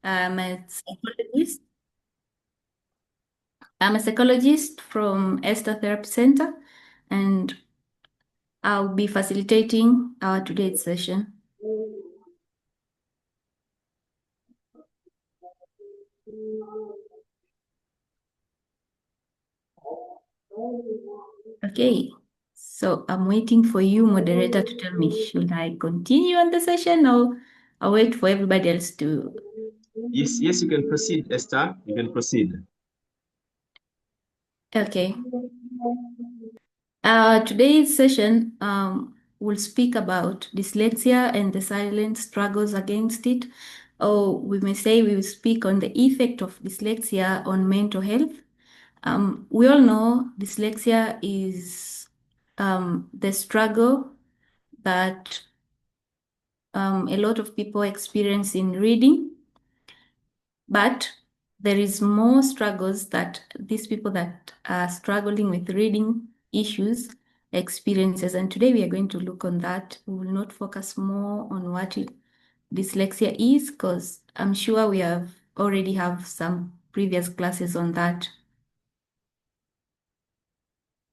I'm a psychologist. I'm a psychologist from Esther Therapy Center, and I'll be facilitating our today's session. Okay, so I'm waiting for you, moderator, to tell me, should I continue on the session or I'll wait for everybody else to? Yes, you can proceed, Esther. You can proceed. Okay. Today's session will speak about dyslexia and the silent struggles against it. Or we may say we will speak on the effect of dyslexia on mental health. We all know dyslexia is the struggle that a lot of people experience in reading, but there is more struggles that these people that are struggling with reading issues experiences. And today we are going to look on that. We will not focus more on what dyslexia is, because I'm sure we have already have some previous classes on that.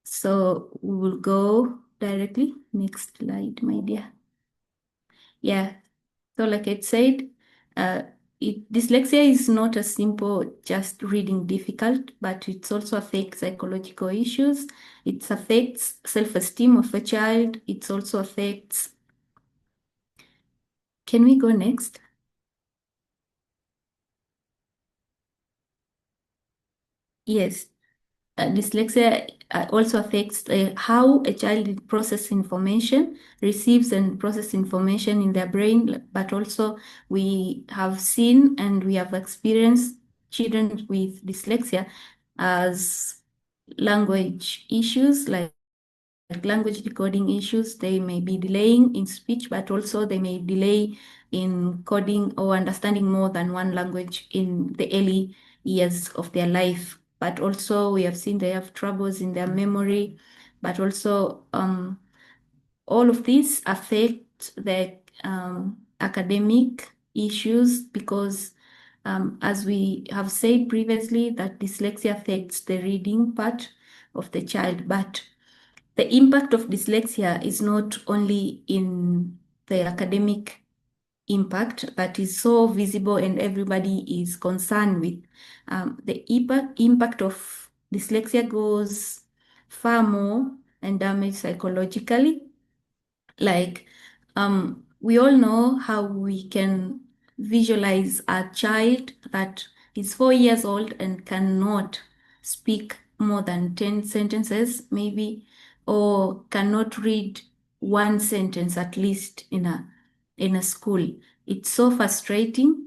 So we will go directly. Next slide, my dear. Yeah. So like I said, uh, dyslexia is not a simple just reading difficult, but it also affects psychological issues. It affects self-esteem of a child. It also affects. Can we go next? Yes. Dyslexia also affects how a child processes information, receives and processes information in their brain, but also we have seen and we have experienced children with dyslexia as language issues like language decoding issues. They may be delaying in speech, but also they may delay in coding or understanding more than one language in the early years of their life. But also, we have seen they have troubles in their memory, but also all of these affect the academic issues because, as we have said previously, that dyslexia affects the reading part of the child, but the impact of dyslexia is not only in the academic impact that is so visible and everybody is concerned with. The impact of dyslexia goes far more and damage psychologically. Like, we all know how we can visualize a child that is 4 years old and cannot speak more than 10 sentences, maybe, or cannot read one sentence at least in a school. It's so frustrating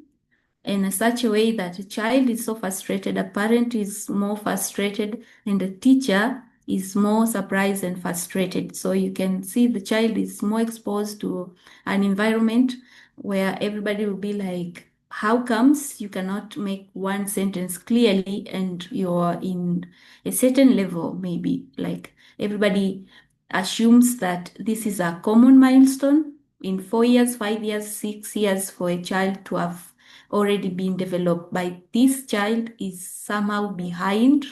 in such a way that a child is so frustrated, a parent is more frustrated, and the teacher is more surprised and frustrated. So you can see the child is more exposed to an environment where everybody will be like, how comes you cannot make one sentence clearly and you're in a certain level, maybe? Like everybody assumes that this is a common milestone in 4 years, 5 years, 6 years for a child to have already been developed, by this child is somehow behind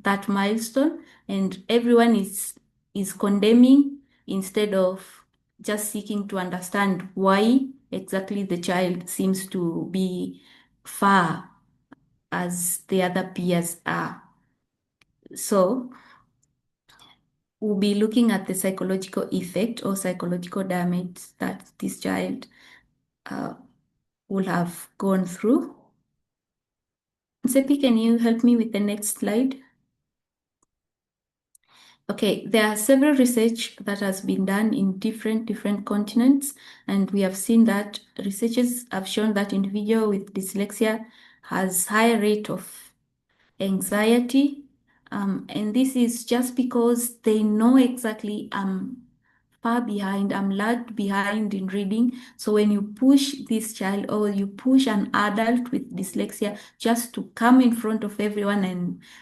that milestone, and everyone is condemning instead of just seeking to understand why exactly the child seems to be far as the other peers are. So we'll be looking at the psychological effect or psychological damage that this child uh, will have gone through. Sepi, can you help me with the next slide? Okay, there are several research that has been done in different continents, and we have seen that researchers have shown that individual with dyslexia has higher rate of anxiety, and this is just because they know exactly far behind, I'm lagged behind in reading. So when you push this child or you push an adult with dyslexia just to come in front of everyone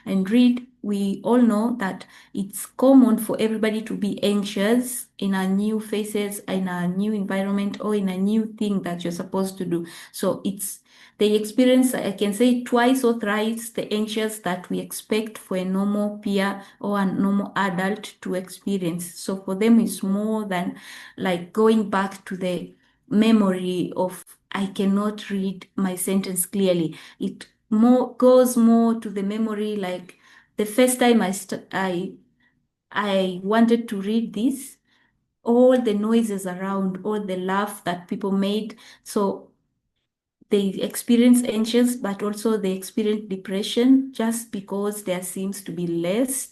and read, we all know that it's common for everybody to be anxious in a new faces, in a new environment, or in a new thing that you're supposed to do. So it's they experience, I can say, twice or thrice the anxious that we expect for a normal peer or a normal adult to experience. So for them, it's more than like going back to the memory of I cannot read my sentence clearly. It more goes more to the memory, like the first time I wanted to read this, all the noises around, all the laugh that people made. So they experience anxious, but also they experience depression just because there seems to be less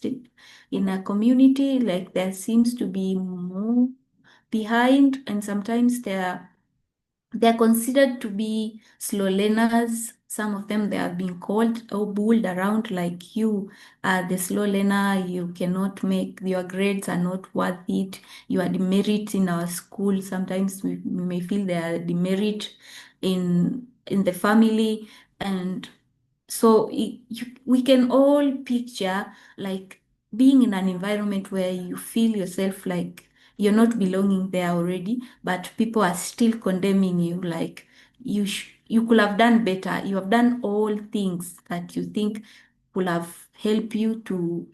in a community, like there seems to be more behind, and sometimes they're considered to be slow learners. Some of them they have been called or bulled around like you are the slow learner, you cannot make your grades are not worth it, you are demerit in our school. Sometimes we may feel they are demerit in the family. And so we can all picture like being in an environment where you feel yourself like you're not belonging there already, but people are still condemning you like you could have done better. You have done all things that you think could have helped you to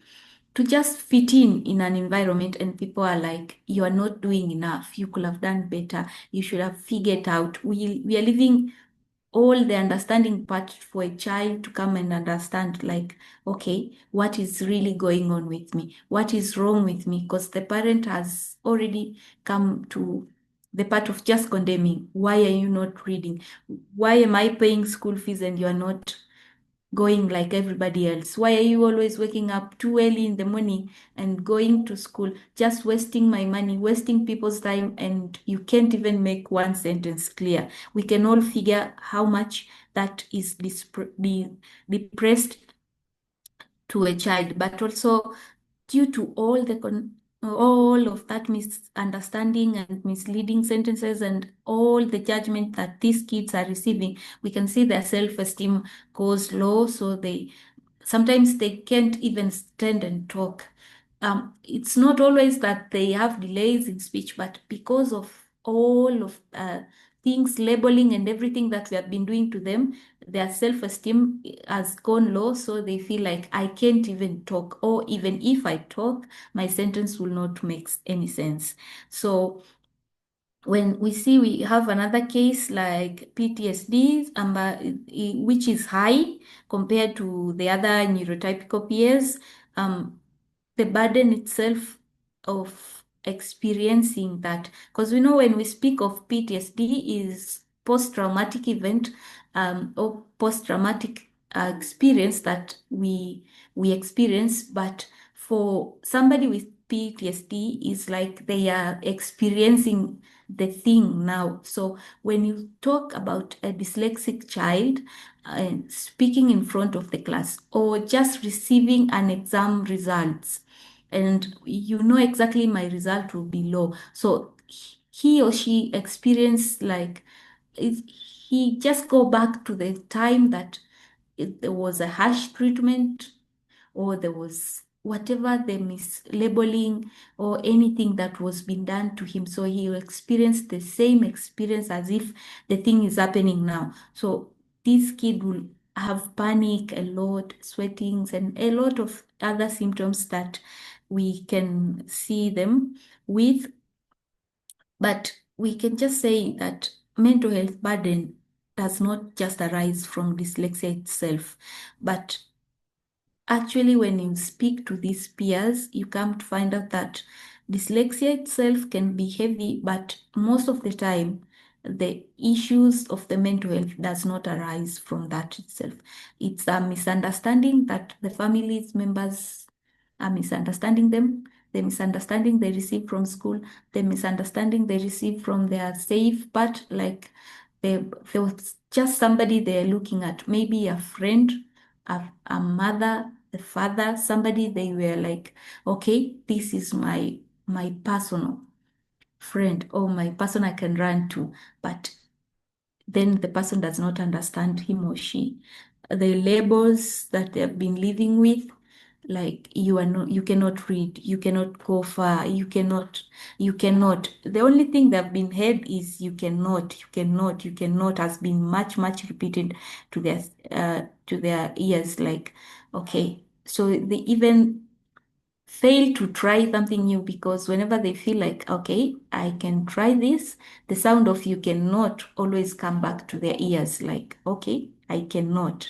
just fit in an environment, and people are like you are not doing enough, you could have done better, you should have figured out. We are living all the understanding part for a child to come and understand like, okay, what is really going on with me, what is wrong with me, because the parent has already come to the part of just condemning. Why are you not reading? Why am I paying school fees and you are not going like everybody else? Why are you always waking up too early in the morning and going to school, just wasting my money, wasting people's time, and you can't even make one sentence clear? We can all figure how much that is depressed to a child, but also due to all of that misunderstanding and misleading sentences and all the judgment that these kids are receiving, we can see their self-esteem goes low. So they sometimes they can't even stand and talk. It's not always that they have delays in speech, but because of all of things, labeling and everything that we have been doing to them, their self-esteem has gone low. So they feel like I can't even talk, or even if I talk, my sentence will not make any sense. So when we see we have another case like PTSD, which is high compared to the other neurotypical peers, the burden itself of experiencing that, because we know when we speak of PTSD is post-traumatic event, or post-traumatic experience that we experience, but for somebody with PTSD is like they are experiencing the thing now. So when you talk about a dyslexic child speaking in front of the class or just receiving an exam results, and you know exactly my result will be low. So he or she experience like he just go back to the time that there was a harsh treatment, or there was whatever the mislabeling or anything that was being done to him. So he will experience the same experience as if the thing is happening now. So this kid will have panic a lot, sweatings, and a lot of other symptoms that we can see them with. But we can just say that mental health burden does not just arise from dyslexia itself, but actually, when you speak to these peers, you come to find out that dyslexia itself can be heavy, but most of the time, the issues of the mental health does not arise from that itself. It's a misunderstanding that the family's members are misunderstanding them, the misunderstanding they receive from school, the misunderstanding they receive from their safe part, like there was just somebody they're looking at, maybe a friend, a mother, the father, somebody they were like, okay, this is my personal friend or my person I can run to. But then the person does not understand him or she. The labels that they have been living with, like you are not, you cannot read, you cannot go far, you cannot. The only thing that have been heard is you cannot has been much repeated to their ears. Like, okay, so they even fail to try something new because whenever they feel like, okay, I can try this, the sound of you cannot always come back to their ears, like, okay, I cannot.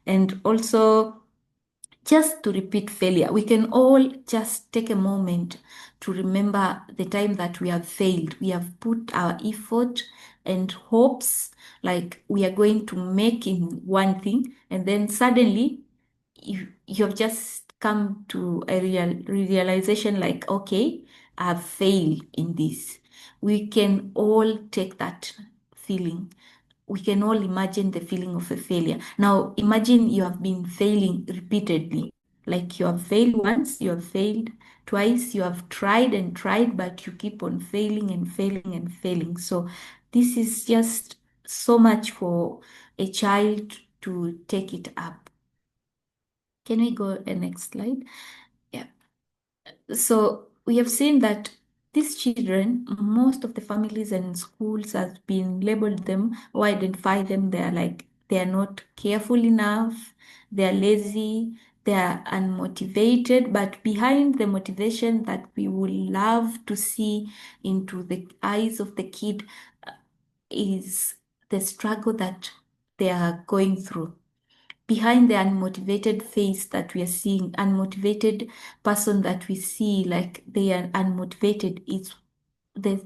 And also, just to repeat failure, we can all just take a moment to remember the time that we have failed. We have put our effort and hopes like we are going to make in one thing, and then suddenly you have just come to a realization like, okay, I've failed in this. We can all take that feeling. We can all imagine the feeling of a failure. Now, imagine you have been failing repeatedly. Like you have failed once, you have failed twice, you have tried and tried, but you keep on failing and failing and failing. So, this is just so much for a child to take it up. Can we go the next slide? Yeah. So we have seen that these children, most of the families and schools have been labeled them or identify them. They are like they are not careful enough, they are lazy, they are unmotivated. But behind the motivation that we would love to see into the eyes of the kid is the struggle that they are going through. Behind the unmotivated face that we are seeing, unmotivated person that we see, like they are unmotivated, it's the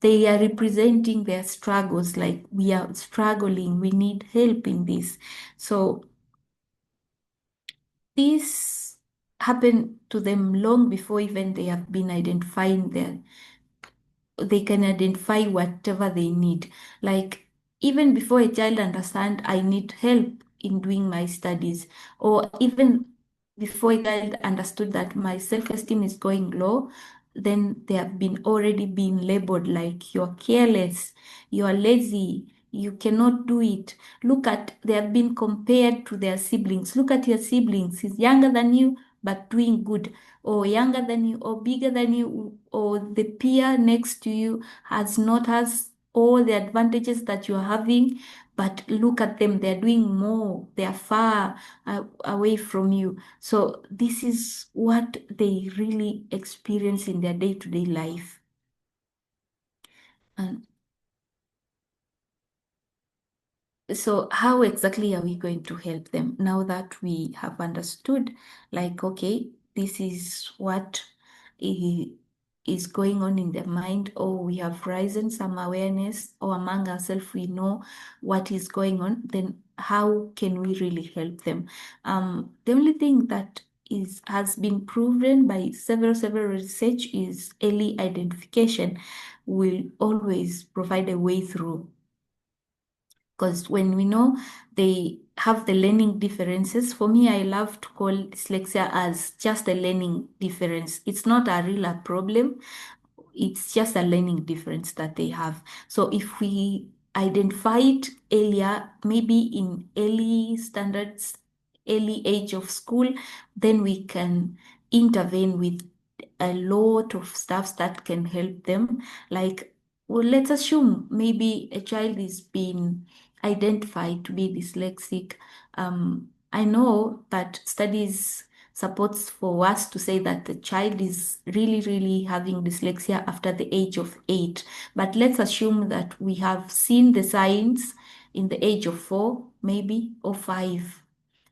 they are representing their struggles, like we are struggling, we need help in this. So this happened to them long before even they have been identifying their they can identify whatever they need. Like even before a child understand I need help in doing my studies, or even before a child understood that my self-esteem is going low, then they have been already been labeled like you're careless, you're lazy, you cannot do it. Look at, they have been compared to their siblings. Look at your siblings, he's younger than you but doing good, or younger than you or bigger than you, or the peer next to you has all the advantages that you're having, but look at them, they're doing more, they're far away from you. So this is what they really experience in their day-to-day life. And so how exactly are we going to help them now that we have understood, like, okay, this is what i- is going on in their mind, or we have risen some awareness, or among ourselves we know what is going on, then how can we really help them? The only thing that is has been proven by several research is early identification will always provide a way through, because when we know they have the learning differences, for me, I love to call dyslexia as just a learning difference. It's not a real problem, it's just a learning difference that they have. So if we identify it earlier, maybe in early standards, early age of school, then we can intervene with a lot of stuff that can help them. Like, well, let's assume maybe a child is being identified to be dyslexic. I know that studies supports for us to say that the child is really having dyslexia after the age of 8. But let's assume that we have seen the signs in the age of 4, maybe, or 5,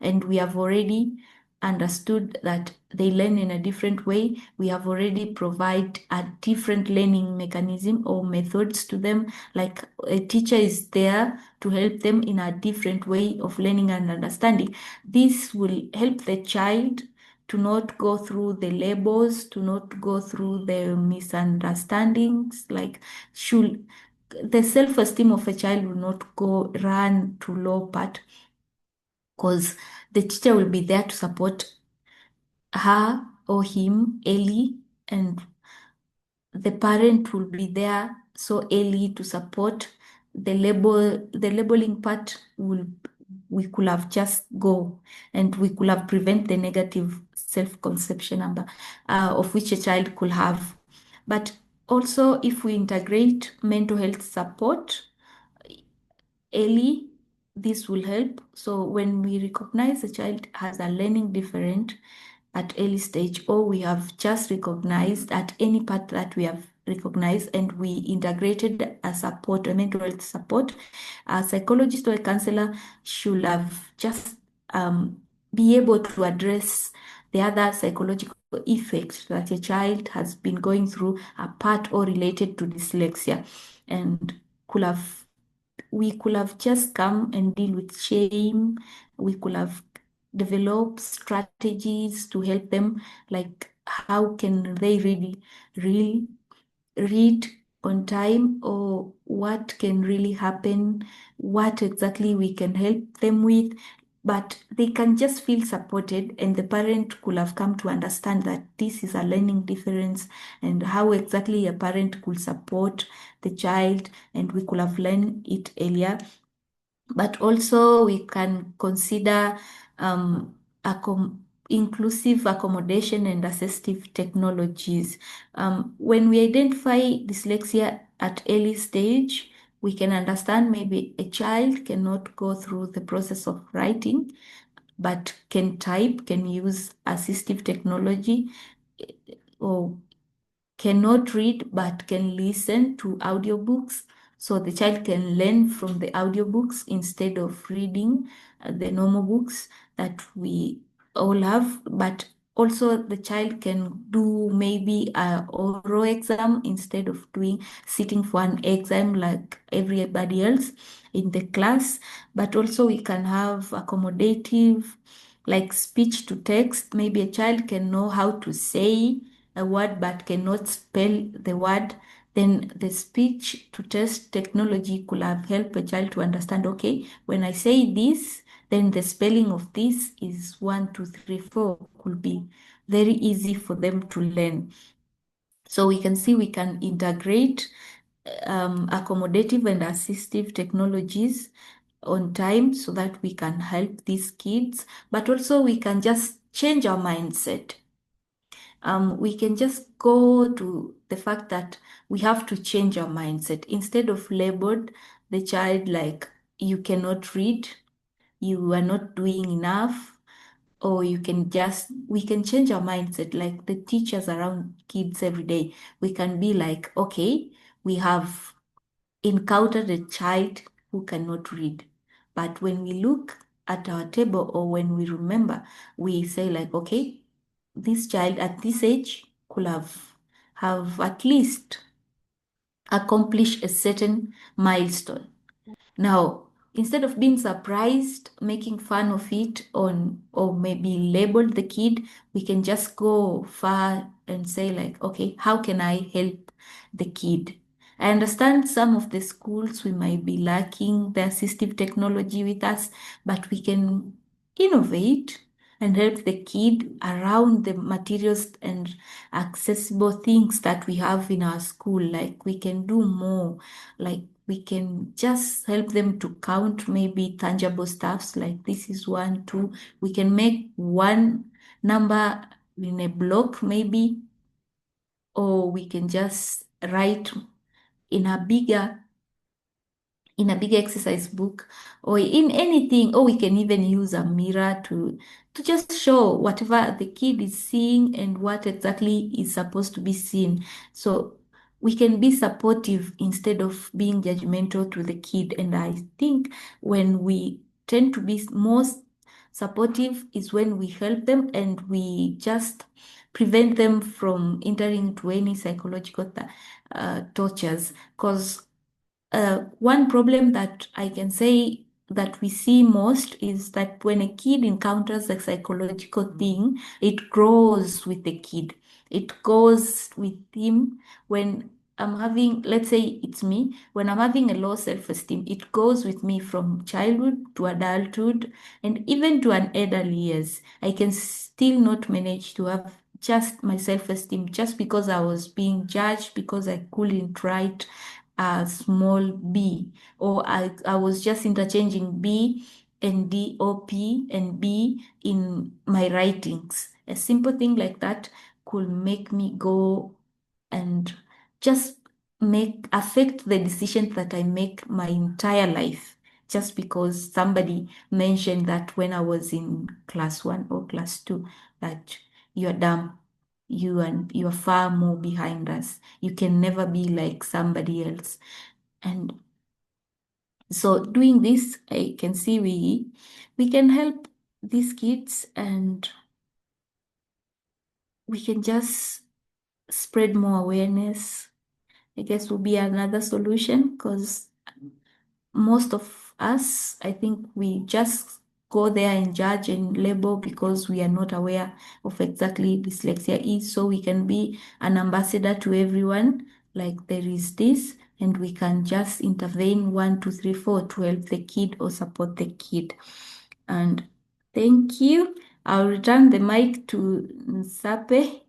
and we have already understood that they learn in a different way. We have already provided a different learning mechanism or methods to them. Like a teacher is there to help them in a different way of learning and understanding. This will help the child to not go through the labels, to not go through the misunderstandings. Like, should the self-esteem of a child will not go run to low part, because the teacher will be there to support her or him early, and the parent will be there so early to support the labeling part will we could have just go, and we could have prevent the negative self-conception number of which a child could have. But also, if we integrate mental health support early, this will help. So when we recognize a child has a learning different at early stage, or we have just recognized at any part that we have recognized and we integrated a support, a mental health support, a psychologist or a counselor should have just be able to address the other psychological effects that a child has been going through apart or related to dyslexia, and could have we could have just come and deal with shame. We could have developed strategies to help them, like how can they really read on time, or what can really happen, what exactly we can help them with. But they can just feel supported, and the parent could have come to understand that this is a learning difference and how exactly a parent could support the child, and we could have learned it earlier. But also we can consider inclusive accommodation and assistive technologies. When we identify dyslexia at early stage, we can understand maybe a child cannot go through the process of writing, but can type, can use assistive technology, or cannot read but can listen to audiobooks. So the child can learn from the audiobooks instead of reading the normal books that we all have. But also the child can do maybe a oral exam instead of doing sitting for an exam like everybody else in the class. But also we can have accommodative, like speech to text. Maybe a child can know how to say a word but cannot spell the word. Then the speech to text technology could have helped a child to understand, okay, when I say this, then the spelling of this is 1, 2, 3, 4, could be very easy for them to learn. So we can see we can integrate accommodative and assistive technologies on time so that we can help these kids, but also we can just change our mindset. We can just go to the fact that we have to change our mindset. Instead of labeled the child like you cannot read, you are not doing enough, or you can just, we can change our mindset like the teachers around kids every day. We can be like, okay, we have encountered a child who cannot read. But when we look at our table, or when we remember, we say like, okay, this child at this age could have at least accomplished a certain milestone. Now, instead of being surprised, making fun of it on, or maybe label the kid, we can just go far and say like, okay, how can I help the kid? I understand some of the schools we might be lacking the assistive technology with us, but we can innovate and help the kid around the materials and accessible things that we have in our school. Like we can do more, like we can just help them to count maybe tangible stuffs like this is 1, 2. We can make one number in a block maybe, or we can just write in a bigger exercise book, or in anything, or we can even use a mirror to just show whatever the kid is seeing and what exactly is supposed to be seen. So we can be supportive instead of being judgmental to the kid. And I think when we tend to be most supportive is when we help them and we just prevent them from entering into any psychological tortures. Because one problem that I can say that we see most is that when a kid encounters a psychological thing, it grows with the kid. It goes with him. When I'm having, let's say it's me, when I'm having a low self-esteem, it goes with me from childhood to adulthood and even to an elderly years. I can still not manage to have just my self-esteem just because I was being judged because I couldn't write a small b, or I was just interchanging b and D or P and B in my writings. A simple thing like that could make me go and just affect the decisions that I make my entire life, just because somebody mentioned that when I was in class one or class two, that you're dumb. You are far more behind us. You can never be like somebody else. And so doing this, I can see we can help these kids, and we can just spread more awareness. I guess will be another solution, because most of us, I think we just go there and judge and label because we are not aware of exactly dyslexia is. So we can be an ambassador to everyone, like there is this, and we can just intervene 1, 2, 3, 4 to help the kid or support the kid. And thank you. I'll return the mic to Nsape.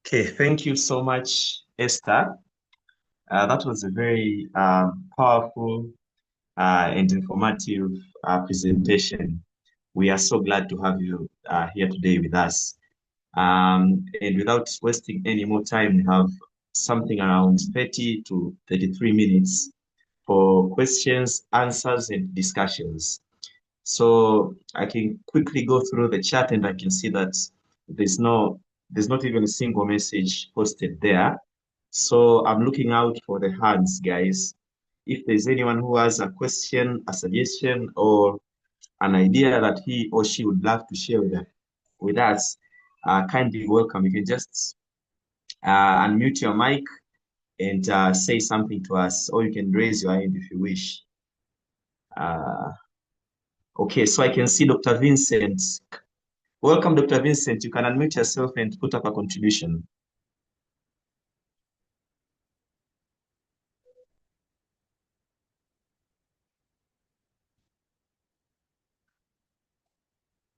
Okay, thank you so much, Esther. That was a very powerful and informative presentation. We are so glad to have you here today with us. And without wasting any more time, we have something around 30 to 33 minutes for questions, answers, and discussions. So I can quickly go through the chat and I can see that there's no there's not even a single message posted there. So I'm looking out for the hands, guys. If there's anyone who has a question, a suggestion, or an idea that he or she would love to share with us, kindly welcome. You can just unmute your mic and say something to us, or you can raise your hand if you wish. Uh, okay, so I can see Dr. Vincent. Welcome, Dr. Vincent. You can unmute yourself and put up a contribution.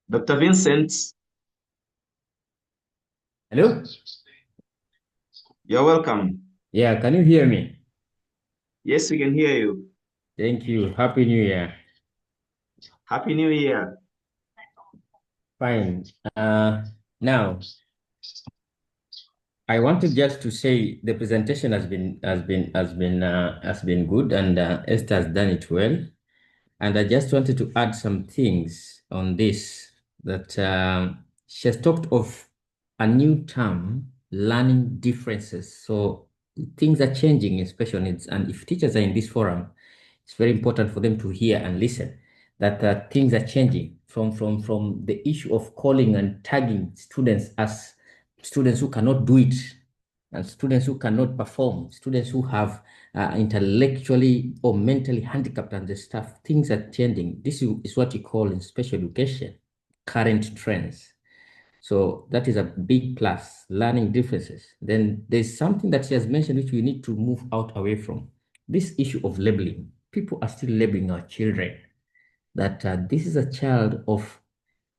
Dr. Vincent, Hello? you're welcome. Yeah, can you hear me? Yes, we can hear you. Thank you. Happy New Year. Happy New Year. Fine. Now I wanted just to say the presentation has been good, and Esther has done it well. And I just wanted to add some things on this, that she has talked of a new term, learning differences. So things are changing in special needs. And if teachers are in this forum, it's very important for them to hear and listen that things are changing from the issue of calling and tagging students as students who cannot do it, and students who cannot perform, students who have intellectually or mentally handicapped and the stuff. Things are changing. This is what you call in special education current trends. So that is a big plus, learning differences. Then there's something that she has mentioned which we need to move out away from. This issue of labeling. People are still labeling our children that this is a child of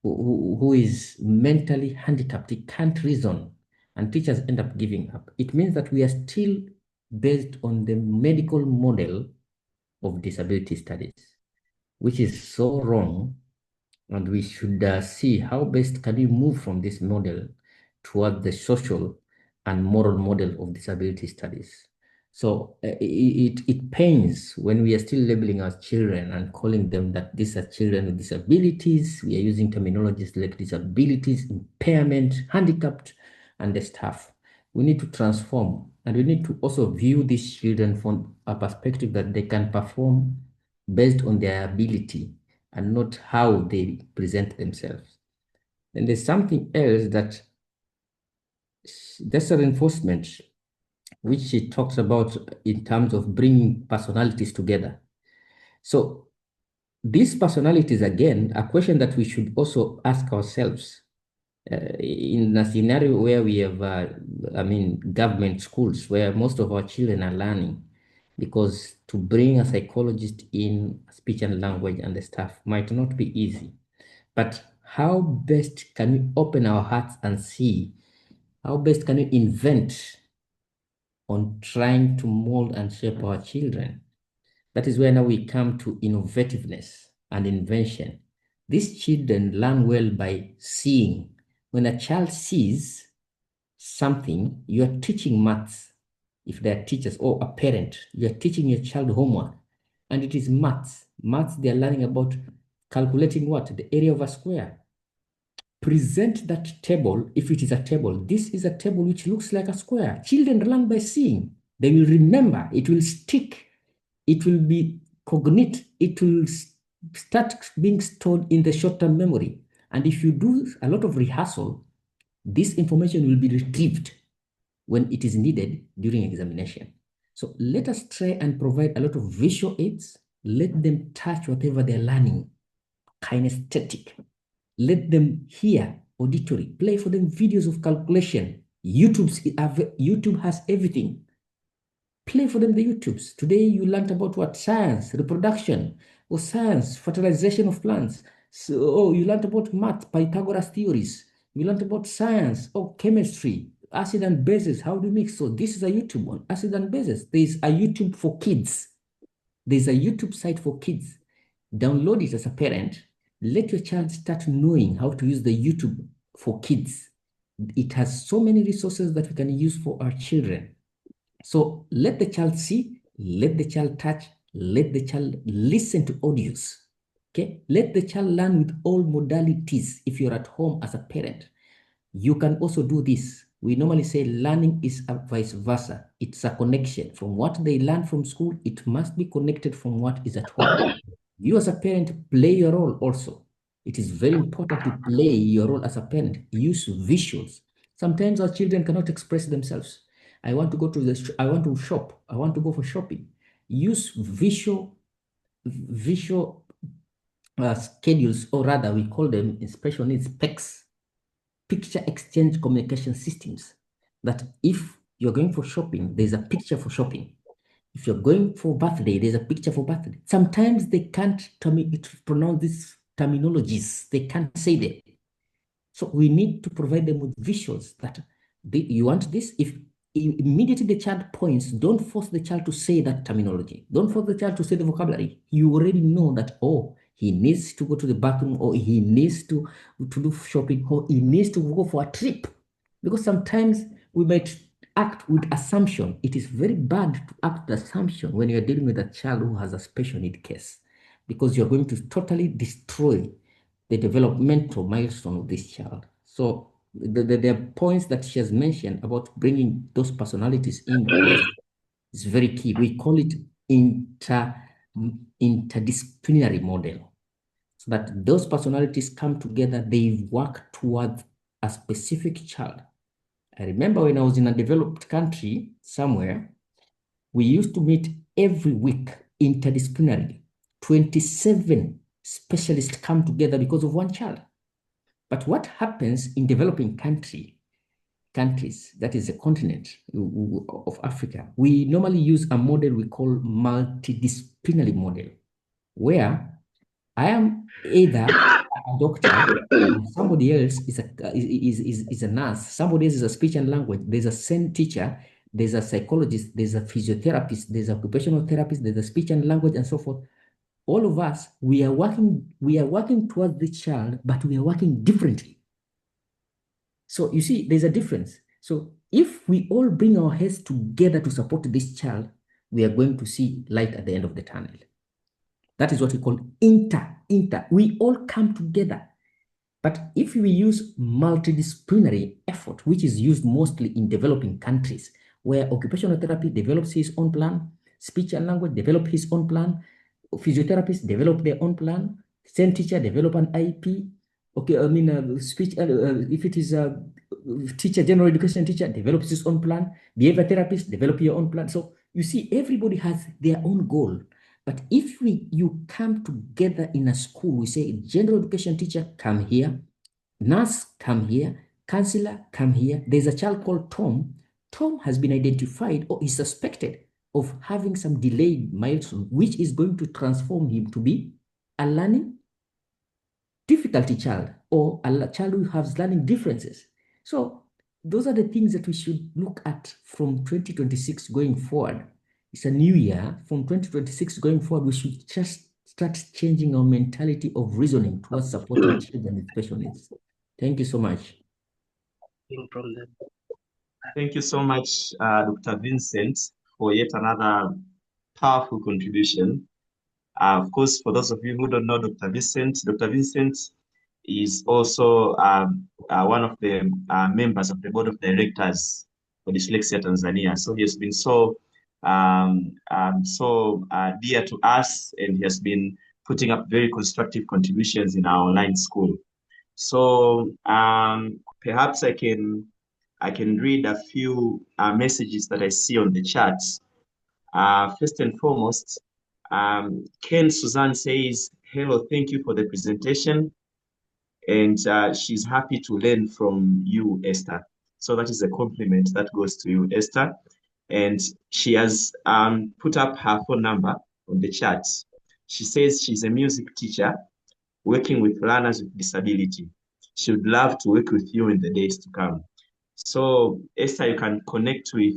who is mentally handicapped. He can't reason, and teachers end up giving up. It means that we are still based on the medical model of disability studies, which is so wrong, and we should see how best can we move from this model toward the social and moral model of disability studies. So it pains when we are still labeling our children and calling them that these are children with disabilities. We are using terminologies like disabilities, impairment, handicapped, and the stuff. We need to transform, and we need to also view these children from a perspective that they can perform based on their ability and not how they present themselves. And there's something else that's a reinforcement, which she talks about in terms of bringing personalities together. So these personalities, again, a question that we should also ask ourselves in a scenario where we have, government schools where most of our children are learning, because to bring a psychologist in speech and language and the stuff might not be easy. But how best can we open our hearts and see how best can we invent on trying to mold and shape our children? That is where now we come to innovativeness and invention. These children learn well by seeing. When a child sees something, you are teaching maths. If they are teachers or a parent, you are teaching your child homework, and it is maths. Maths, they are learning about calculating what? The area of a square. Present that table, if it is a table. This is a table which looks like a square. Children learn by seeing. They will remember. It will stick. It will be cognate. It will start being stored in the short-term memory. And if you do a lot of rehearsal, this information will be retrieved when it is needed during examination. So let us try and provide a lot of visual aids. Let them touch whatever they're learning, kinesthetic. Let them hear auditory. Play for them videos of calculation. YouTube has everything. Play for them the YouTubes. Today you learned about what? Science, reproduction, or science, fertilization of plants. So, oh, you learned about math, Pythagoras theories. You learned about science, or chemistry, acid and bases, how do you mix? So this is a YouTube one, acid and bases. There's a YouTube for kids. There's a YouTube site for kids. Download it as a parent. Let your child start knowing how to use the YouTube for kids. It has so many resources that we can use for our children. So let the child see, let the child touch, let the child listen to audios. Okay, let the child learn with all modalities. If you're at home as a parent, you can also do this. We normally say learning is a vice versa. It's a connection. From what they learn from school, it must be connected from what is at home. You as a parent, play your role also. It is very important to play your role as a parent. Use visuals. Sometimes our children cannot express themselves. I want to go to I want to shop. I want to go for shopping. Use visual schedules, or rather we call them in special needs PECs, picture exchange communication systems. That if you're going for shopping, there's a picture for shopping. If you're going for birthday, there's a picture for birthday. Sometimes they can't pronounce these terminologies. They can't say them. So we need to provide them with visuals that you want this. If immediately the child points, don't force the child to say that terminology. Don't force the child to say the vocabulary. You already know that, oh, he needs to go to the bathroom, or he needs to do shopping, or he needs to go for a trip. Because sometimes we might act with assumption. It is very bad to act with assumption when you're dealing with a child who has a special need case, because you're going to totally destroy the developmental milestone of this child. So the points that she has mentioned about bringing those personalities in place is very key. We call it interdisciplinary model. So that those personalities come together, they work towards a specific child. I remember when I was in a developed country somewhere, we used to meet every week interdisciplinarily. 27 specialists come together because of one child. But what happens in developing countries, that is a continent of Africa, we normally use a model we call multidisciplinary model, where I am either a doctor, somebody else is a nurse, somebody else is a speech and language, there's a SEN teacher, there's a psychologist, there's a physiotherapist, there's an occupational therapist, there's a speech and language, and so forth. All of us, we are working towards the child, but we are working differently. So you see, there's a difference. So if we all bring our heads together to support this child, we are going to see light at the end of the tunnel. That is what we call inter. We all come together. But if we use multidisciplinary effort, which is used mostly in developing countries, where occupational therapy develops his own plan, speech and language develop his own plan, physiotherapists develop their own plan, SEN teacher develop an IP. Okay, I mean, speech, if it is a teacher, general education teacher develops his own plan, behavior therapist develop your own plan. So you see, everybody has their own goal. But if you come together in a school, we say general education teacher, come here, nurse, come here, counselor, come here. There's a child called Tom. Tom has been identified or is suspected of having some delayed milestone, which is going to transform him to be a learning difficulty child, or a child who has learning differences. So those are the things that we should look at from 2026 going forward. It's a new year. From 2026 going forward, we should just start changing our mentality of reasoning towards supporting children with special needs. Thank you so much. From them. Thank you so much, Dr. Vincent, for yet another powerful contribution. Of course, for those of you who don't know Dr. Vincent is also one of the members of the board of directors for Dyslexia Tanzania. So he has been so dear to us, and he has been putting up very constructive contributions in our online school. So perhaps I can read a few messages that I see on the chat. First and foremost, Ken Suzanne says, hello, thank you for the presentation. And she's happy to learn from you, Esther. So that is a compliment that goes to you, Esther. And she has put up her phone number on the chat. She says she's a music teacher working with learners with disability. She would love to work with you in the days to come. So Esther, you can connect with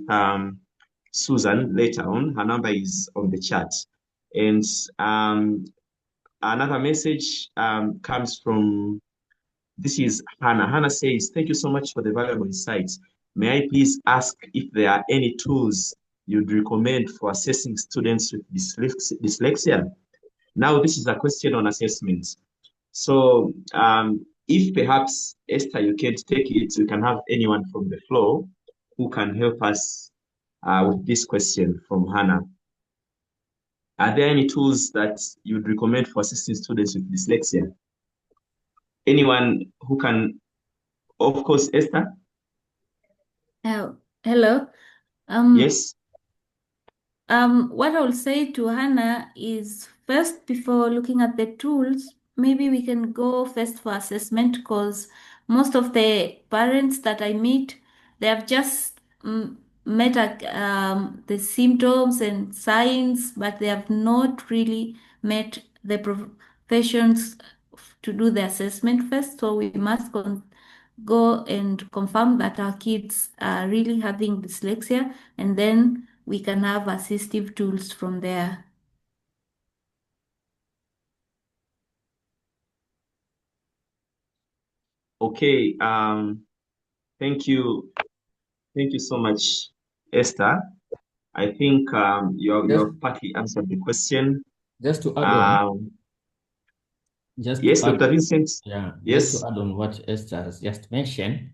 Susan later on. Her number is on the chat. And another message comes from, this is Hannah. Hannah says, thank you so much for the valuable insights. May I please ask if there are any tools you'd recommend for assessing students with dyslexia? Now, this is a question on assessments. So if perhaps, Esther, you can't take it, we can have anyone from the floor who can help us with this question from Hannah. Are there any tools that you would recommend for assisting students with dyslexia? Anyone who can, of course, Esther? Hello. Yes. What I'll say to Hannah is first, before looking at the tools, maybe we can go first for assessment, because most of the parents that I meet, they have just met the symptoms and signs, but they have not really met the professions to do the assessment first. So we must go and confirm that our kids are really having dyslexia, and then we can have assistive tools from there. Okay. Thank you. Thank you so much, Esther. I think you've partly answered the question. Just to add on. Yes, Dr. Vincent. Yeah, yes. Just to add on what Esther has just mentioned,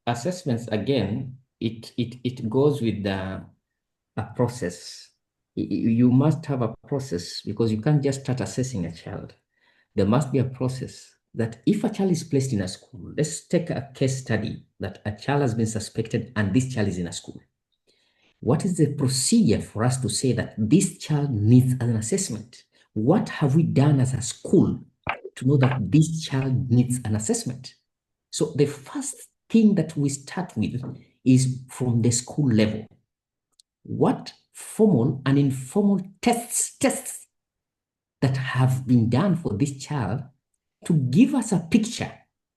assessments, again, it goes with a process. You must have a process, because you can't just start assessing a child. There must be a process that if a child is placed in a school, let's take a case study that a child has been suspected and this child is in a school. What is the procedure for us to say that this child needs an assessment? What have we done as a school to know that this child needs an assessment? So the first thing that we start with is from the school level. What formal and informal tests that have been done for this child to give us a picture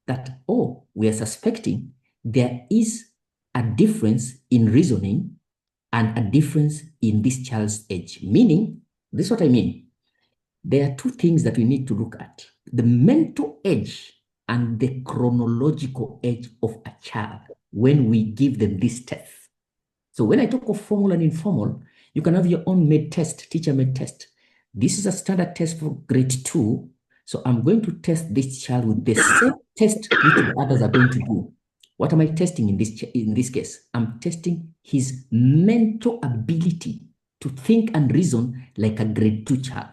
that, oh, we are suspecting there is a difference in reasoning and a difference in this child's age. Meaning, this is what I mean. There are two things that we need to look at: the mental age and the chronological age of a child when we give them this test. So when I talk of formal and informal, you can have your own made test, teacher-made test. This is a standard test for grade 2. So I'm going to test this child with the same test which the others are going to do. What am I testing in this case? I'm testing his mental ability to think and reason like a grade 2 child.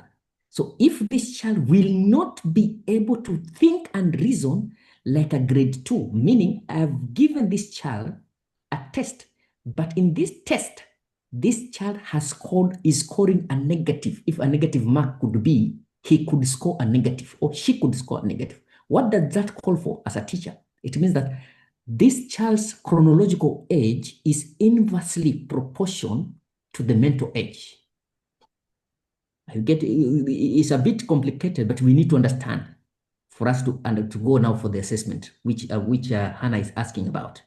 So if this child will not be able to think and reason like a grade 2, meaning I've given this child a test, but in this test, this child is scoring a negative. If a negative mark could be, he could score a negative or she could score a negative. What does that call for as a teacher? It means that this child's chronological age is inversely proportional to the mental age. It's a bit complicated, but we need to understand for us to go now for the assessment, which Hannah is asking about.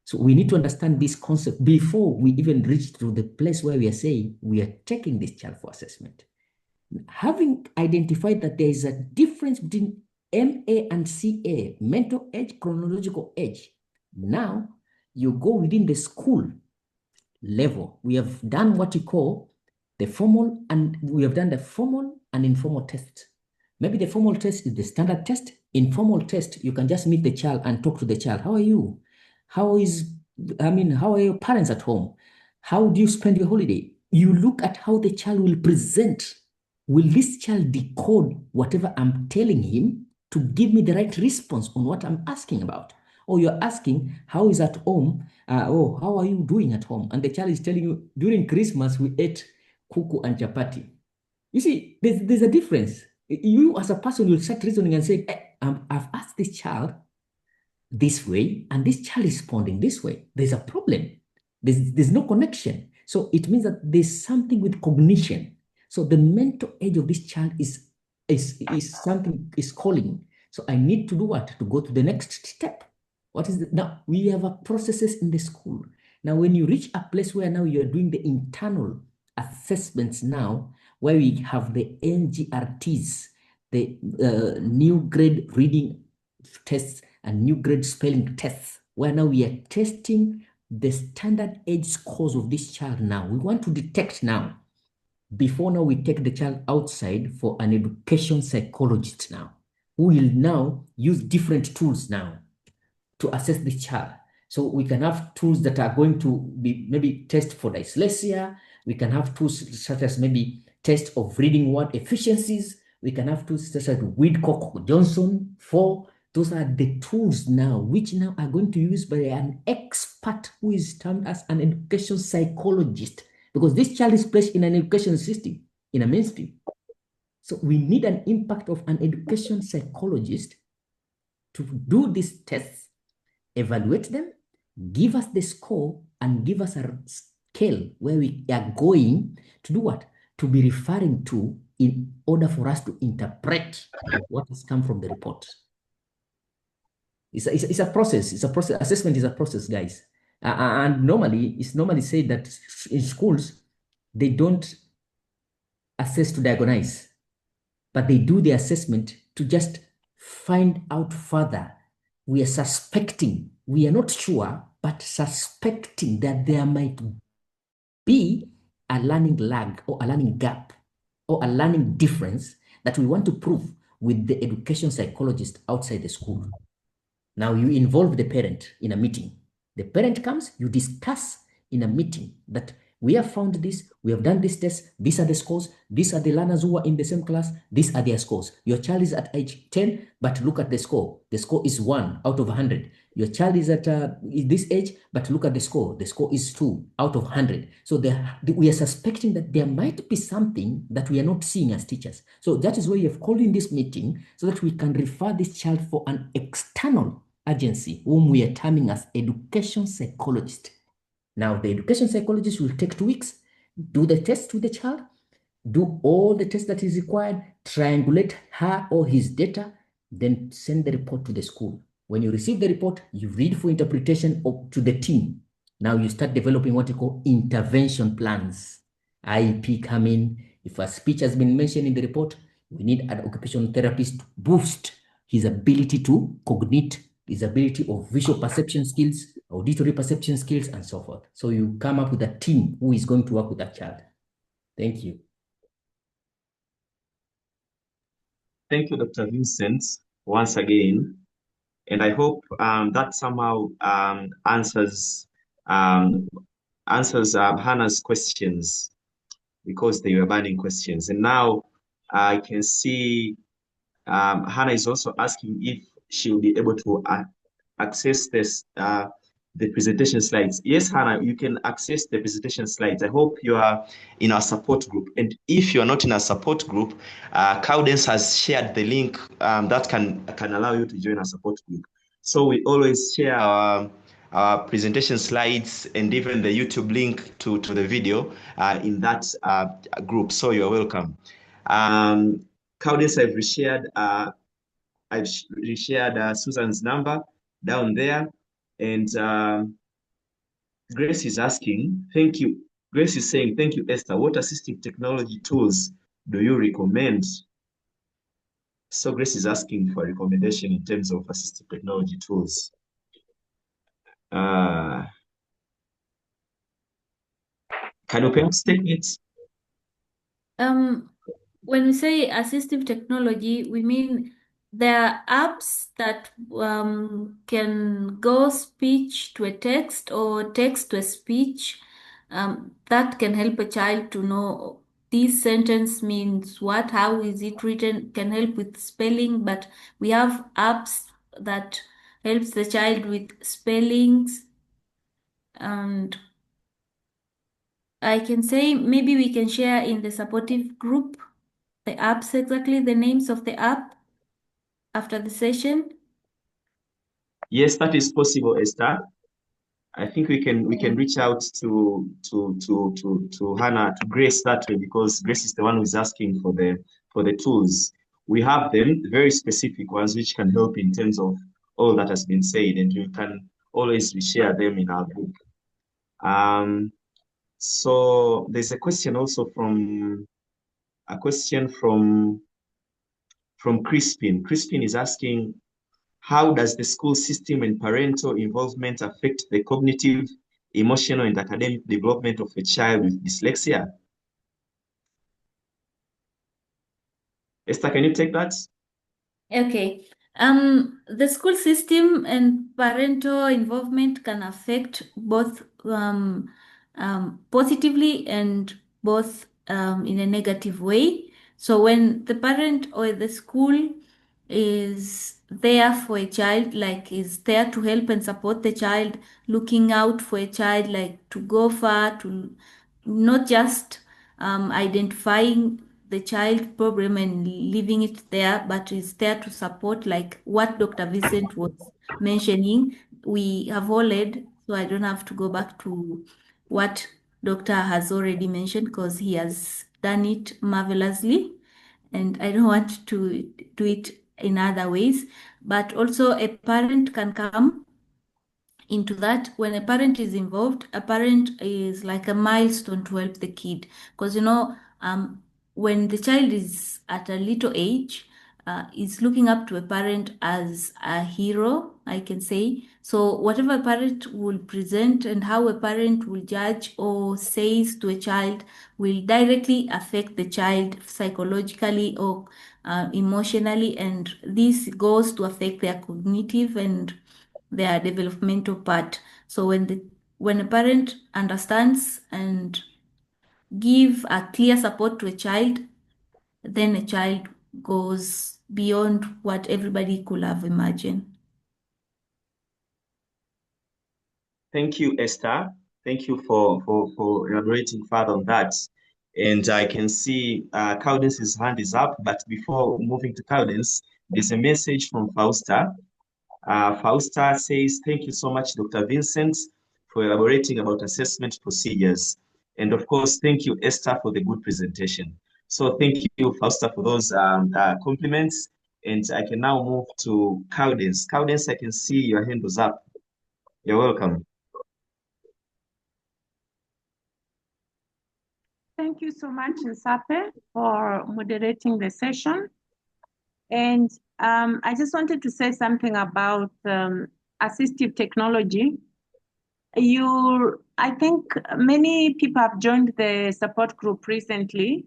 So we need to understand this concept before we even reach to the place where we are saying we are taking this child for assessment. Having identified that there is a difference between MA and CA, mental age, chronological age, now you go within the school level. We have done what you call the formal, and we have done the formal and informal test. Maybe the formal test is the standard test. Informal test, you can just meet the child and talk to the child. How are you? How are your parents at home? How do you spend your holiday? You look at how the child will present. Will this child decode whatever I'm telling him to give me the right response on what I'm asking about? Or you're asking, how is at home? How are you doing at home? And the child is telling you, during Christmas, we ate kuku and chapati. You see, there's a difference. You as a person will start reasoning and say, I've asked this child this way, and this child is responding this way. There's a problem. There's no connection. So it means that there's something with cognition. So the mental age of this child is something is calling. So I need to do what? To go to the next step. What is it? Now we have a processes in the school. Now, when you reach a place where now you're doing the internal assessments now, where we have the NGRTs, the new grade reading tests and new grade spelling tests, where now we are testing the standard age scores of this child now. We want to detect now, before now we take the child outside for an education psychologist now, who will now use different tools now to assess the child. So we can have tools that are going to be maybe test for dyslexia. We can have tools such as maybe test of reading word efficiencies. We can have tools such as Widcock Johnson 4. Those are the tools now, which now are going to be used by an expert who is termed as an education psychologist, because this child is placed in an education system, in a mainstream. So we need an impact of an education psychologist to do these tests, evaluate them, give us the score, and give us a scale where we are going to do what? To be referring to in order for us to interpret what has come from the report. It's a process. It's a process. Assessment is a process, guys. And normally, it's normally said that in schools, they don't assess to diagnose, but they do the assessment to just find out further. We are suspecting, we are not sure, but suspecting that there might be a learning lag or a learning gap or a learning difference that we want to prove with the education psychologist outside the school. Now you involve the parent in a meeting. The parent comes, you discuss in a meeting that we have found this, we have done this test, these are the scores, these are the learners who are in the same class, these are their scores. Your child is at age 10, but look at the score. The score is 1 out of 100. Your child is at this age, but look at the score. The score is 2 out of 100. So we are suspecting that there might be something that we are not seeing as teachers. So that is why you have called in this meeting, so that we can refer this child for an external agency whom we are terming as education psychologist. Now, the education psychologist will take 2 weeks, do the test with the child, do all the tests that is required, triangulate her or his data, then send the report to the school. When you receive the report, you read for interpretation to the team. Now you start developing what you call intervention plans. IEP come in. If a speech has been mentioned in the report, we need an occupational therapist to boost his ability to cognite, his ability of visual perception skills, auditory perception skills, and so forth. So you come up with a team who is going to work with that child. Thank you. Thank you, Dr. Vincent, once again. And I hope that somehow answers Hannah's questions, because they were burning questions. And now I can see Hannah is also asking if she will be able to access the presentation slides. Yes, Hannah, you can access the presentation slides. I hope you are in our support group. And if you are not in our support group, Cowdens has shared the link that can allow you to join our support group. So we always share our presentation slides and even the YouTube link to the video in that group. So you're welcome. Cowdens, I've reshared Susan's number down there, and Grace is asking, thank you. Grace is saying, thank you, Esther. What assistive technology tools do you recommend? So Grace is asking for a recommendation in terms of assistive technology tools. Can you perhaps take it? When we say assistive technology, we mean there are apps that can go speech to a text or text to a speech, that can help a child to know this sentence means what, how is it written, can help with spelling, but we have apps that helps the child with spellings. And I can say maybe we can share in the supportive group the apps, exactly the names of the app after the session. Yes, that is possible, Esther. I think we can reach out to Hannah, to Grace that way, because Grace is the one who is asking for the tools. We have them, very specific ones, which can help in terms of all that has been said, and you can always share them in our group. So there's a question also from Crispin. Crispin is asking, how does the school system and parental involvement affect the cognitive, emotional, and academic development of a child with dyslexia? Esther, can you take that? Okay. The school system and parental involvement can affect both positively and both in a negative way. So when the parent or the school is there for a child, like is there to help and support the child, looking out for a child, like to go far, to not just identifying the child problem and leaving it there, but is there to support, like what Dr. Vincent was mentioning. We have all read, so I don't have to go back to what Doctor has already mentioned because he has done it marvelously, and I don't want to do it in other ways. But also, a parent can come into that. When a parent is involved, a parent is like a milestone to help the kid, because when the child is at a little age, is looking up to a parent as a hero, I can say. So whatever a parent will present and how a parent will judge or says to a child will directly affect the child psychologically or emotionally, and this goes to affect their cognitive and their developmental part. So when a parent understands and give a clear support to a child, then a child goes beyond what everybody could have imagined. Thank you, Esther. Thank you for elaborating further on that. And I can see Caudence's hand is up, but before moving to Caudence, there's a message from Fausta. Fausta says, thank you so much, Dr. Vincent, for elaborating about assessment procedures. And of course, thank you, Esther, for the good presentation. So thank you, Fausta, for those compliments. And I can now move to Caudence. Caudence, I can see your hand was up. You're welcome. Thank you so much, Nsape, for moderating the session. And I just wanted to say something about assistive technology. I think many people have joined the support group recently,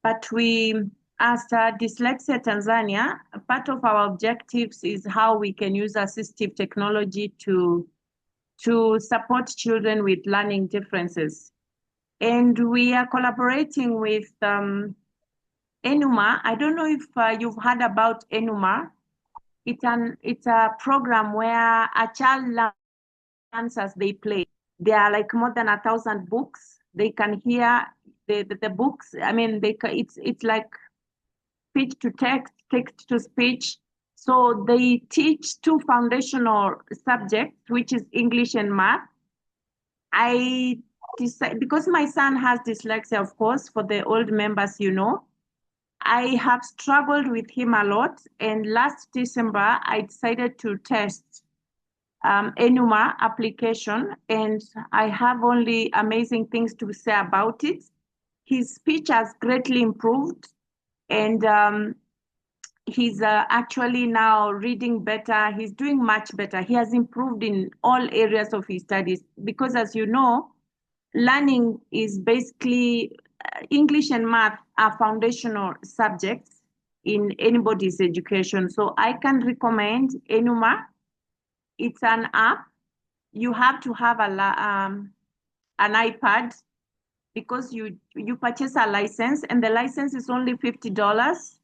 but we, as Dyslexia Tanzania, part of our objectives is how we can use assistive technology to support children with learning differences. And we are collaborating with Enuma. I don't know if you've heard about Enuma. It's a program where a child learns as they play. There are like more than 1,000 books. They can hear the books. I mean, it's like speech to text, text to speech. So they teach two foundational subjects, which is English and math. I decided, because my son has dyslexia, of course, for the old members, I have struggled with him a lot. And last December, I decided to test Enuma application, and I have only amazing things to say about it. His speech has greatly improved, and he's actually now reading better. He's doing much better. He has improved in all areas of his studies because, as you know, learning is basically English and math are foundational subjects in anybody's education. So I can recommend Enuma. It's an app. You have to have an iPad because you purchase a license, and the license is only $50.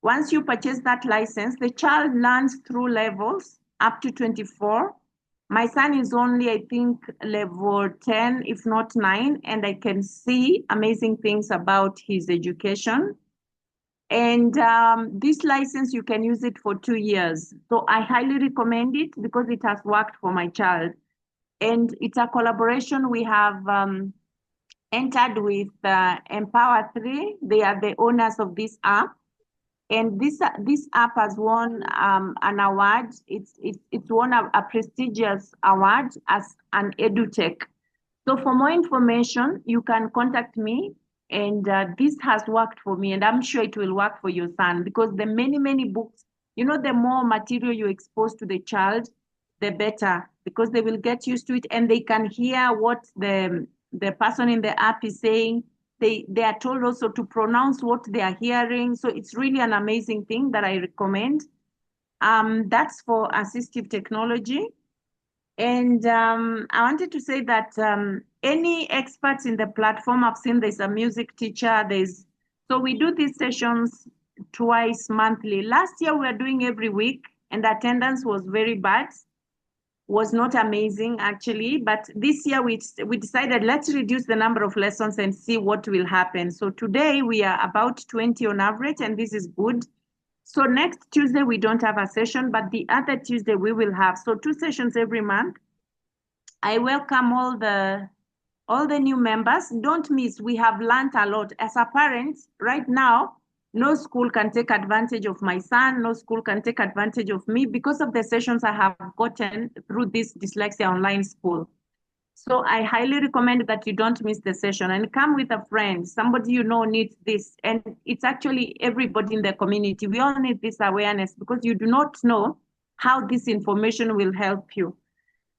Once you purchase that license, the child learns through levels up to 24. My son is only, I think, level 10, if not 9, and I can see amazing things about his education. And this license, you can use it for 2 years. So I highly recommend it because it has worked for my child. And it's a collaboration we have entered with Empower 3. They are the owners of this app. And this app has won an award. It's won a prestigious award as an edutech. So for more information, you can contact me. And this has worked for me, and I'm sure it will work for your son because the many books, the more material you expose to the child, the better, because they will get used to it and they can hear what the person in the app is saying. They are told also to pronounce what they are hearing. So it's really an amazing thing that I recommend. That's for assistive technology. And I wanted to say that any experts in the platform, I've seen there's a music teacher, so we do these sessions twice monthly. Last year we were doing every week and attendance was very bad, was not amazing actually. But this year we decided let's reduce the number of lessons and see what will happen. So today we are about 20 on average, and this is good. So next Tuesday, we don't have a session, but the other Tuesday we will have. So 2 sessions every month. I welcome all the new members. Don't miss, we have learned a lot. As a parent, right now, no school can take advantage of my son, no school can take advantage of me because of the sessions I have gotten through this Dyslexia online school. So I highly recommend that you don't miss the session and come with a friend, somebody you know needs this. And it's actually everybody in the community. We all need this awareness because you do not know how this information will help you.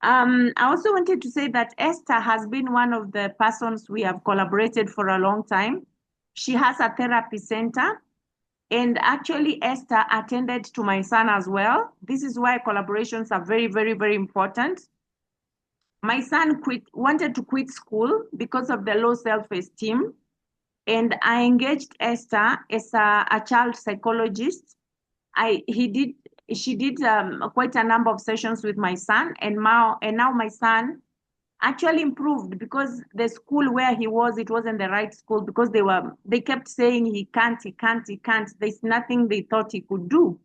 I also wanted to say that Esther has been one of the persons we have collaborated for a long time. She has a therapy center. And actually, Esther attended to my son as well. This is why collaborations are very, very, very important. My son wanted to quit school because of the low self-esteem. And I engaged Esther as a child psychologist. She did quite a number of sessions with my son, and now my son actually improved because the school where he was, it wasn't the right school because they kept saying he can't. There's nothing they thought he could do.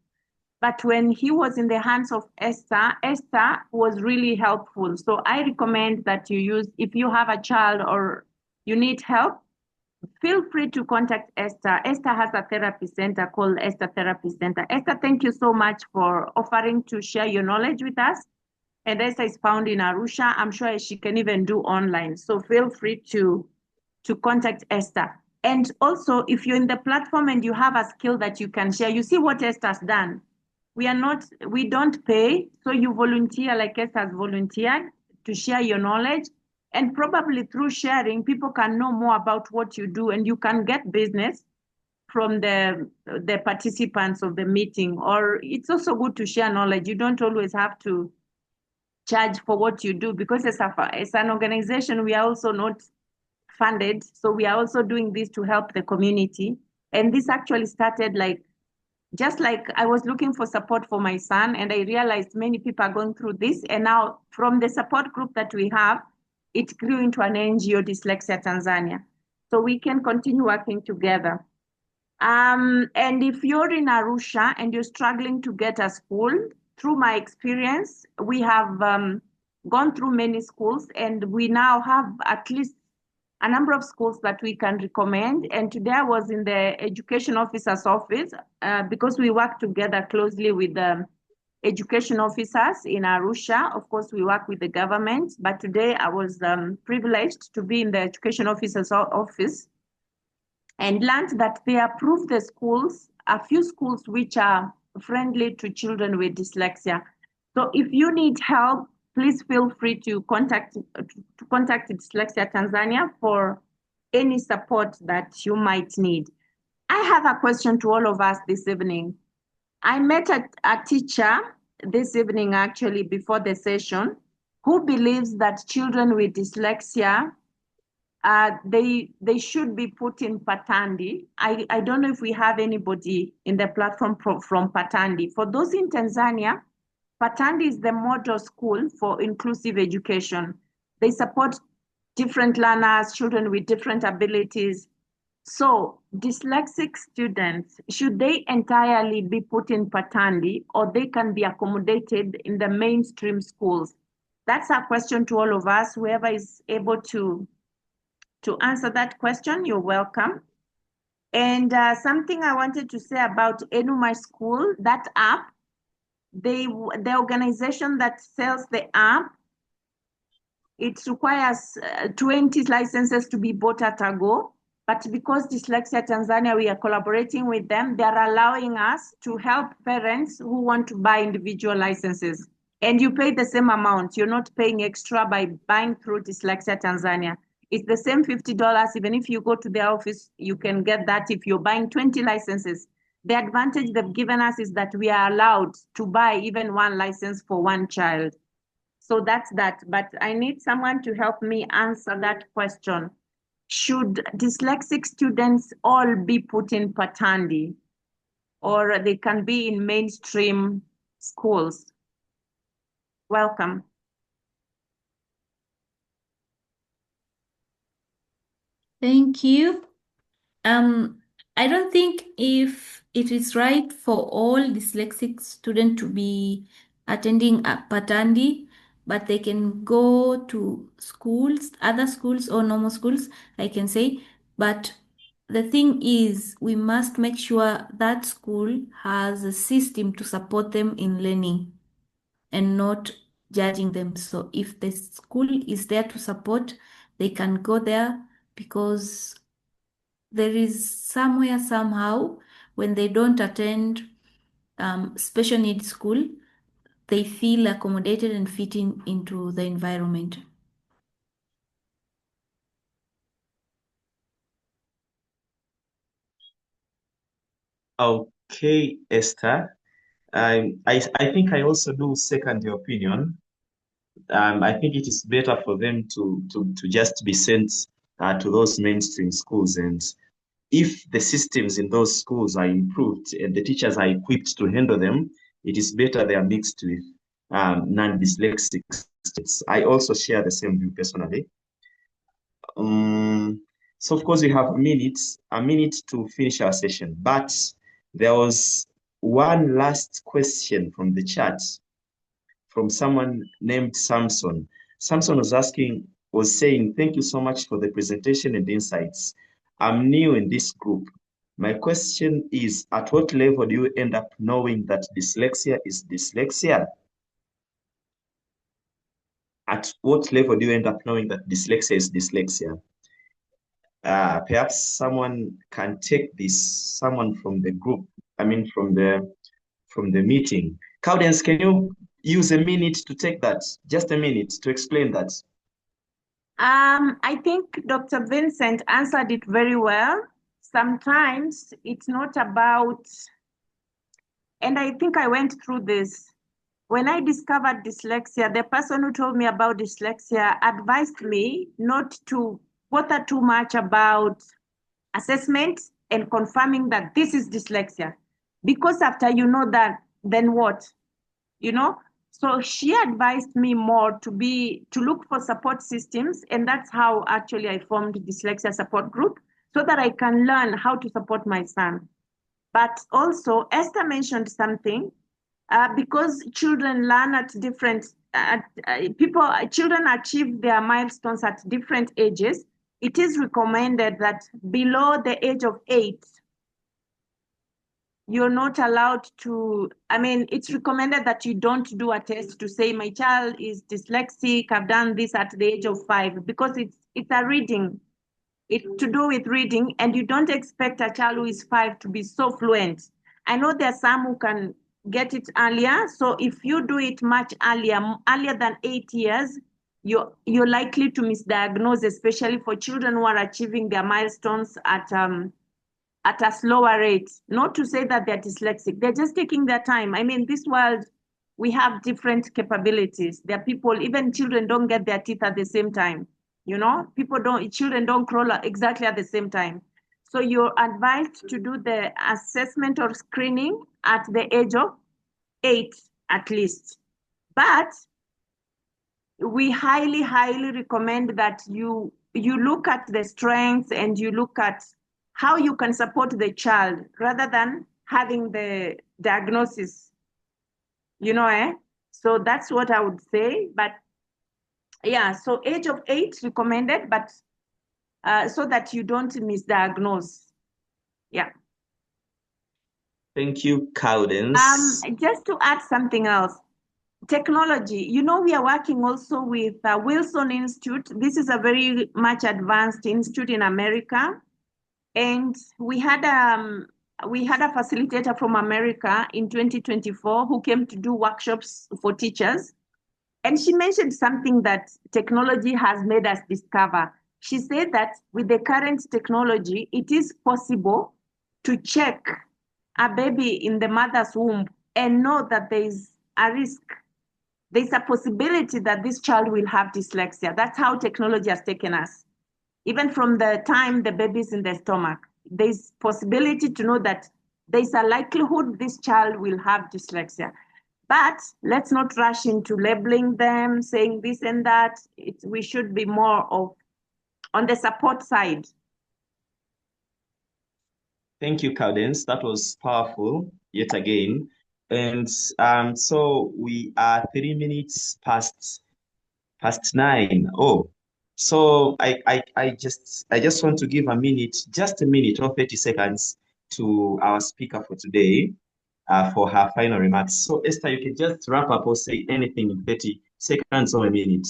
But when he was in the hands of Esther was really helpful. So I recommend that if you have a child or you need help, feel free to contact Esther. Esther has a therapy center called Esther Therapy Center. Esther, thank you so much for offering to share your knowledge with us. And Esther is found in Arusha. I'm sure she can even do online. So feel free to contact Esther. And also, if you're in the platform and you have a skill that you can share, you see what Esther's done. We don't pay. So you volunteer like Esther's volunteered to share your knowledge. And probably through sharing, people can know more about what you do and you can get business from the participants of the meeting. Or it's also good to share knowledge. You don't always have to charge for what you do because as an organization, we are also not funded. So we are also doing this to help the community. And this actually started just like I was looking for support for my son, and I realized many people are going through this. And now from the support group that we have, it grew into an NGO, Dyslexia Tanzania. So we can continue working together. And if you're in Arusha and you're struggling to get a school, through my experience, we have gone through many schools, and we now have at least a number of schools that we can recommend. And today I was in the education officer's office because we work together closely with education officers in Arusha. Of course, we work with the government, but today I was privileged to be in the education officer's office and learned that they approved the schools, a few schools which are friendly to children with dyslexia. So if you need help, please feel free to contact Dyslexia Tanzania for any support that you might need. I have a question to all of us this evening. I met a teacher this evening, actually, before the session, who believes that children with dyslexia, they should be put in Patandi. I don't know if we have anybody in the platform from Patandi. For those in Tanzania, Patandi is the model school for inclusive education. They support different learners, children with different abilities. So dyslexic students, should they entirely be put in Patandi, or they can be accommodated in the mainstream schools? That's a question to all of us. Whoever is able to answer that question, you're welcome. And something I wanted to say about Enuma School, that app, the organization that sells the app, it requires 20 licenses to be bought at a go. But because Dyslexia Tanzania, we are collaborating with them, they're allowing us to help parents who want to buy individual licenses. And you pay the same amount. You're not paying extra by buying through Dyslexia Tanzania. It's the same $50. Even if you go to their office, you can get that if you're buying 20 licenses. The advantage they've given us is that we are allowed to buy even one license for one child. So that's that. But I need someone to help me answer that question. Should dyslexic students all be put in Patandi, or they can be in mainstream schools? Welcome. Thank you. I don't think if it is right for all dyslexic students to be attending a Patandi, but they can go to schools, other schools or normal schools, I can say. But the thing is, we must make sure that school has a system to support them in learning and not judging them. So if the school is there to support, they can go there, because there is somewhere, somehow, when they don't attend special needs school, they feel accommodated and fitting into the environment. Okay, Esther. I think I also do second your opinion. I think it is better for them to just be sent to those mainstream schools. And if the systems in those schools are improved and the teachers are equipped to handle them, it is better they are mixed with non-dyslexic students. I also share the same view personally. So of course we have a minute to finish our session, but there was one last question from the chat from someone named Samson. Samson was saying, thank you so much for the presentation and insights. I'm new in this group. My question is, at what level do you end up knowing that dyslexia is dyslexia? At what level do you end up knowing that dyslexia is dyslexia? Perhaps someone can take this, someone from the group, from the meeting. Cowdens, can you use a minute to take that? Just a minute to explain that. I think Dr. Vincent answered it very well. Sometimes it's not about, and I think I went through this. When I discovered dyslexia, the person who told me about dyslexia advised me not to bother too much about assessment and confirming that this is dyslexia. Because after you know that, then what? You know? So she advised me more to look for support systems, and that's how actually I formed dyslexia support group, so that I can learn how to support my son. But also, Esther mentioned something, because children learn at different, children achieve their milestones at different ages. It is recommended that below the age of 8, you're not allowed to, I mean, it's recommended that you don't do a test to say my child is dyslexic, I've done this at the age of 5, because it's a reading. It's to do with reading, and you don't expect a child who is 5 to be so fluent. I know there are some who can get it earlier. So if you do it much earlier than 8 years, you're likely to misdiagnose, especially for children who are achieving their milestones at a slower rate. Not to say that they're dyslexic, they're just taking their time. I mean, this world, we have different capabilities. There are people, even children don't get their teeth at the same time. You know, children don't crawl exactly at the same time. So you're advised to do the assessment or screening at the age of 8 at least. But we highly, highly recommend that you look at the strengths and you look at how you can support the child rather than having the diagnosis, So that's what I would say. But yeah, so age of 8 recommended, but so that you don't misdiagnose. Yeah. Thank you, Cowdens. Just to add something else. Technology, we are working also with Wilson Institute. This is a very much advanced institute in America. And we had a facilitator from America in 2024 who came to do workshops for teachers. And she mentioned something that technology has made us discover. She said that with the current technology, it is possible to check a baby in the mother's womb and know that there is a risk. There's a possibility that this child will have dyslexia. That's how technology has taken us. Even from the time the baby's in the stomach, there's possibility to know that there's a likelihood this child will have dyslexia. But let's not rush into labeling them, saying this and that. We should be more on the support side. Thank you, Cowdens. That was powerful yet again. And so we are 3 minutes past 9. Oh, so I just want to give just a minute or 30 seconds to our speaker for today for her final remarks. So Esther, you can just wrap up or say anything in 30 seconds or a minute.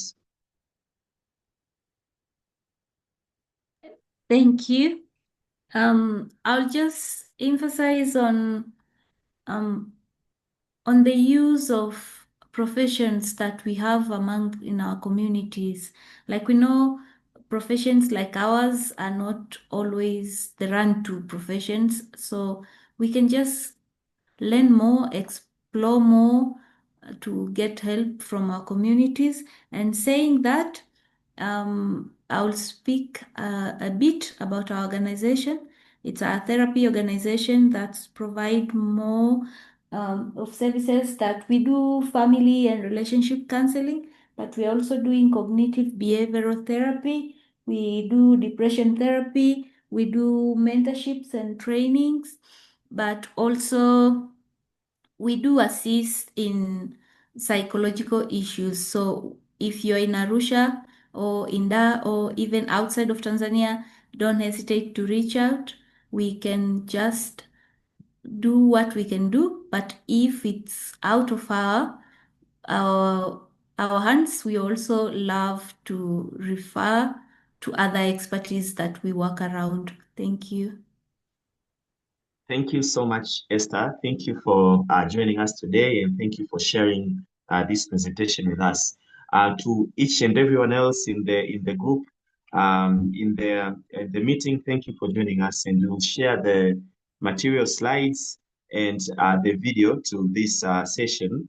Thank you. I'll just emphasize on the use of professions that we have in our communities. Like we know, professions like ours are not always the run-to professions, so we can just learn more, explore more to get help from our communities. And saying that, I'll speak a bit about our organization. It's a therapy organization that's provide more of services that we do family and relationship counseling, but we're also doing cognitive behavioral therapy. We do depression therapy. We do mentorships and trainings, but also we do assist in psychological issues. So if you're in Arusha or in Dar or even outside of Tanzania, don't hesitate to reach out. We can just do what we can do, but if it's out of our hands, we also love to refer to other expertise that we work around. Thank you. Thank you so much, Esther. Thank you for joining us today, and thank you for sharing this presentation with us. To each and everyone else in the group, in the meeting, thank you for joining us, and we'll share the material slides and the video to this session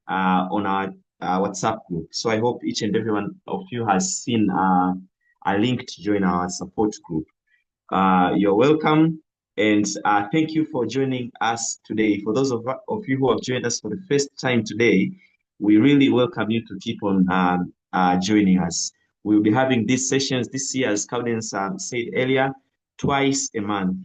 on our WhatsApp group. So I hope each and every one of you has seen a link to join our support group. You're welcome. And thank you for joining us today. For those of you who have joined us for the first time today, we really welcome you to keep on joining us. We'll be having these sessions this year, as Cowdens said earlier, twice a month,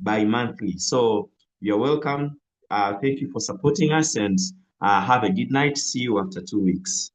bi-monthly. So you're welcome. Thank you for supporting us, and have a good night. See you after 2 weeks.